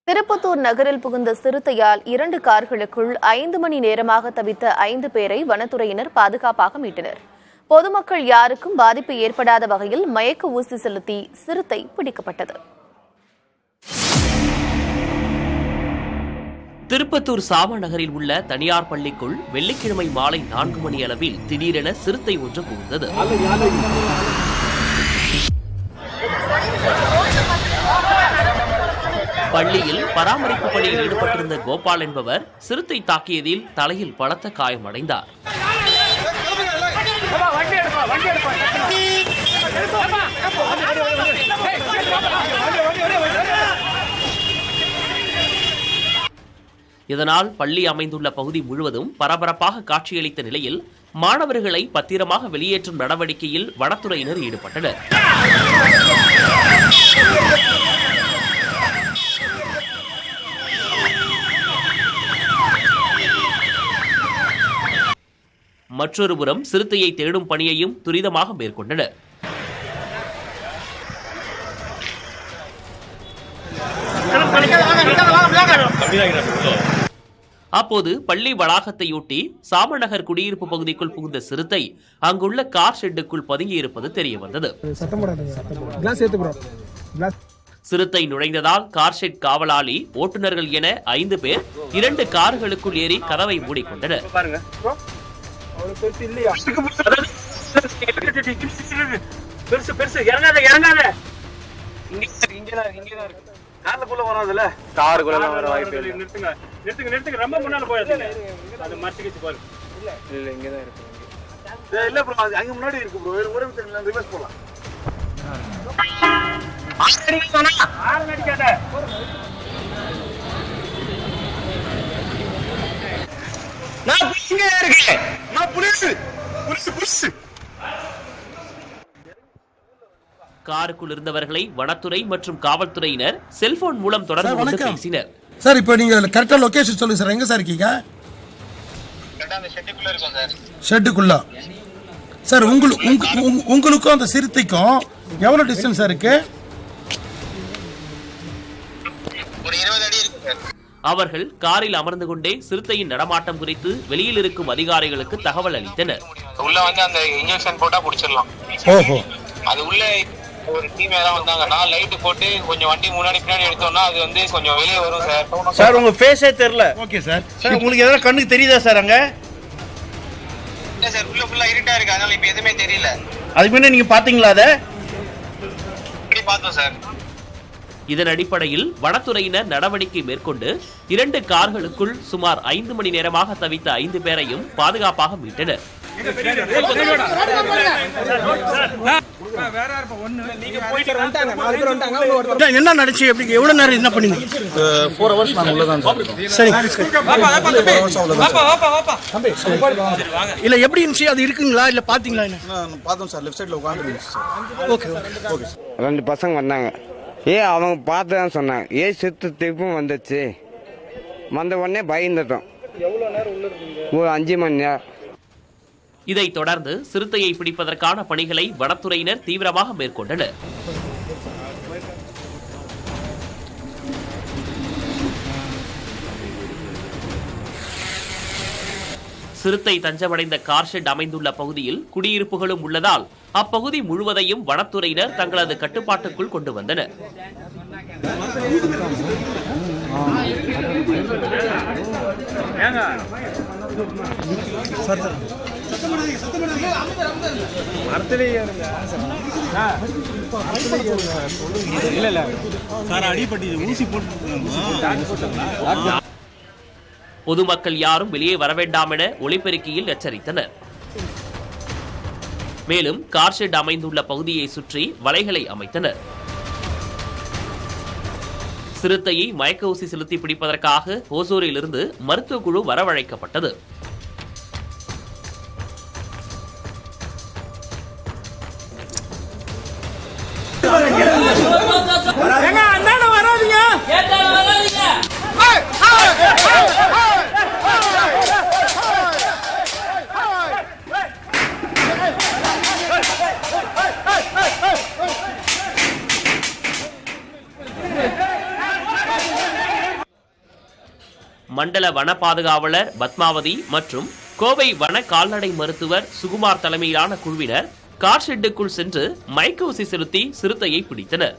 திருப்பத்தூர் நகரில் புகுந்த சிறுத்தையால் 2 கார்களுக்குள் 5 மணி நேரமாக தவித்த 5 பேரை வனத்துறையினர் பாதுகாப்பாக மீட்டனர். பொதுமக்கள் யாருக்கும் பாதிப்பு ஏற்படாத வகையில் மயக்க ஊசி செலுத்தி சிறுத்தை பிடிக்கப்பட்டது. திருப்பத்தூர் சாம நகரில் உள்ள தனியார் பள்ளிக்குள் வெள்ளிக்கிழமை மாலை 4 மணி அளவில் திடீரென சிறுத்தை ஒன்று புகுந்தது. பள்ளியில் பராமரிப்பு பணியில் ஈடுபட்டிருந்த கோபால் என்பவர் சிறுத்தை தாக்கியதில் தலையில் பலத்த காயமடைந்தார். இதனால் பள்ளி அமைந்துள்ள பகுதி முழுவதும் பரபரப்பாக காட்சியளித்த நிலையில் மாணவர்களை பத்திரமாக வெளியேற்றும் நடவடிக்கையில் வனத்துறையினர் ஈடுபட்டனர். மற்றொரு புறம் சிறுத்தையை தேடும் பணியையும் துரிதமாக மேற்கொண்டனர். அப்போது பள்ளி வளாகத்தையொட்டி சாமநகர் குடியிருப்பு பகுதிக்குள் புகுந்த சிறுத்தை அங்குள்ள கார் ஷெட்டுக்குள் பதுங்கியிருப்பது தெரிய வந்தது. சிறுத்தை நுழைந்ததால் கார் ஷெட் காவலாளி, ஓட்டுநர்கள் என 5 பேர் 2 கார்களுக்குள் ஏறி கதவை மூடிக்கொண்டனர். காருக்குள் இருந்தவர்களை வனத்துறை மற்றும் காவல்துறையினர் செல்போன் மூலம் தொடர்பு கொண்டு பேசினர். சார், இப்போ நீங்க கரெக்டா லொகேஷன் சொல்லுங்க சார். எங்க சார் இருக்கீங்க? ஷெட்டுக்குள்ள. சார், உங்களுக்கும் அந்த சிறுத்தைக்கும் எவ்வளவு டிஸ்டன்ஸ் இருக்கு? ஒரு 20 அடி இருக்கு. அவர்கள் காரில் அமர்ந்து கொண்டே சிறுத்தையின் நடமாட்டம் குறித்து வெளியில் இருக்கும் அதிகாரிகளுக்கு தகவல் அளித்தனர். உள்ள வந்து அந்த இன்ஜெக்ஷன் போட்டா புடிச்சிடலாம். ஓஹோ. அது உள்ள ஒரு டீம் எல்லாம் வந்தாங்கன்னா லைட் போட்டு கொஞ்சம் வண்டி முன்னாடி பின்னாடி எடுத்தோம்னா அது வந்து கொஞ்சம் வெளியே வரும் சார். சார், உங்க ஃபேஸே தெரியல. Okay sir. சார், உங்களுக்கு எதாவது கண்ணுக்கு தெரியுதா சார்? அங்க இல்ல சார், உள்ள ஃபுல்லா இருட்டா இருக்கு, அதனால இப்ப எதுவுமே தெரியல. அதுக்கு முன்ன நீங்க பாத்தீங்களா? அதை இப்படி பார்த்தோம் சார். இதன் அடிப்படையில் வனத்துறையினர் நடவடிக்கை மேற்கொண்டு 2 கார்களுக்குள் சுமார் 5 மணி நேரமாக தவித்த 5 பேரையும் பாதுகாப்பாக மீட்டனர். என்ன நடந்துச்சு? எவ்வளவு நேரம் என்ன பண்ணீங்க? 4 hours நான் உள்ள தான். சரி. இல்ல எப்படி இருந்துச்சு? அது இருக்குங்களா இல்ல பாத்தீங்களா? பார்த்தோம் சார், லெஃப்ட் சைடுல உட்கார்ந்துருந்துச்சு சார். Okay okay. 2 பசங்க வந்தாங்க. அவங்க பார்த்துதான் சொன்னாங்க. சிறுத்தை திருப்பும் வந்துச்சு. வந்த உடனே பயந்துட்டோம். ஒரு 5 மணி நேரம். இதைத் தொடர்ந்து சிறுத்தையை பிடிப்பதற்கான பணிகளை வனத்துறையினர் தீவிரமாக மேற்கொண்டனர். சிறுத்தை தஞ்சமடைந்த கார் ஷெட் அமைந்துள்ள பகுதியில் குடியிருப்புகளும் உள்ளதால் அப்பகுதி முழுவதையும் வனத்துறையினர் தங்களது கட்டுப்பாட்டுக்குள் கொண்டு வந்தனர். பொதுமக்கள் யாரும் வெளியே வர வேண்டாம் என ஒலிபெருக்கியில் எச்சரித்தனர். மேலும் கார் ஷெட் அமைந்துள்ள பகுதியை சுற்றி வலைகளை அமைத்தனர். சிறுத்தையை மயக்க ஊசி செலுத்தி பிடிப்பதற்காக ஓசூரில் இருந்து மருத்துவ குழு வரவழைக்கப்பட்டது. மண்டல வன பாதுகாவலர் பத்மாவதி மற்றும் கோவை வன கால்நடை மருத்துவர் சுகுமார் தலைமையிலான குழுவினர் கார் ஷெட்டுக்குள் சென்று மயக்க ஊசி செலுத்தி சிறுத்தையை பிடித்தனர்.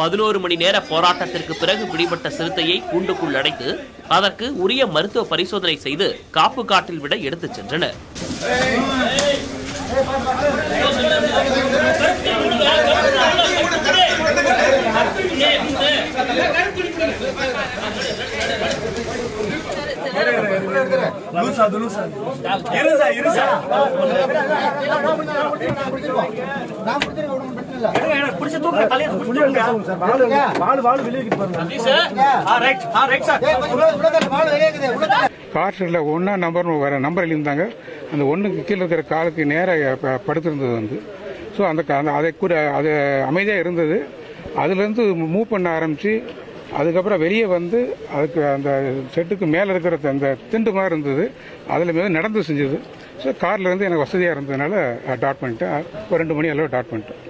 பதினோரு மணி நேர போராட்டத்திற்கு பிறகு பிடிபட்ட சிறுத்தையை கூண்டுக்குள் அடைத்து அதற்கு உரிய மருத்துவ பரிசோதனை செய்து காப்பு காட்டில் விட எடுத்துச் சென்றனர். காற்றில் ஒன்றா நம்பர் வேறு நம்பர் எழுந்தாங்க. அந்த ஒன்றுக்கு கீழே இருக்கிற காலுக்கு நேராக படுத்திருந்தது வந்து. ஸோ அதை கூட அது அமைதியாக இருந்தது. அதுலேருந்து மூவ் பண்ண ஆரம்பித்து அதுக்கப்புறம் வெளியே வந்து அதுக்கு அந்த செட்டுக்கு மேலே இருக்கிற அந்த திண்டு மாதிரி இருந்தது. அதில் மேலே நடந்து செஞ்சது. ஸோ காரில் இருந்து எனக்கு வசதியாக இருந்ததுனால டாட் பண்ணிட்டேன். ஒரு 2 மணி அளவு டாட் பண்ணிட்டேன்.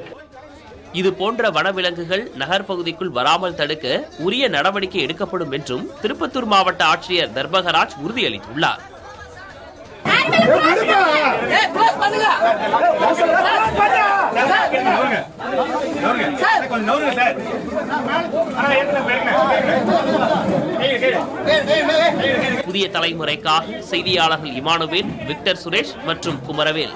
இது போன்ற வனவிலங்குகள் நகர்பகுதிக்குள் வராமல் தடுக்க உரிய நடவடிக்கை எடுக்கப்படும் என்றும் திருப்பத்தூர் மாவட்ட ஆட்சியர் தர்பகராஜ் உறுதியளித்துள்ளார். புதிய தலைமுறைக்காக செய்தியாளர்கள் இமானுவேல், விக்டர் சுரேஷ் மற்றும் குமரவேல்.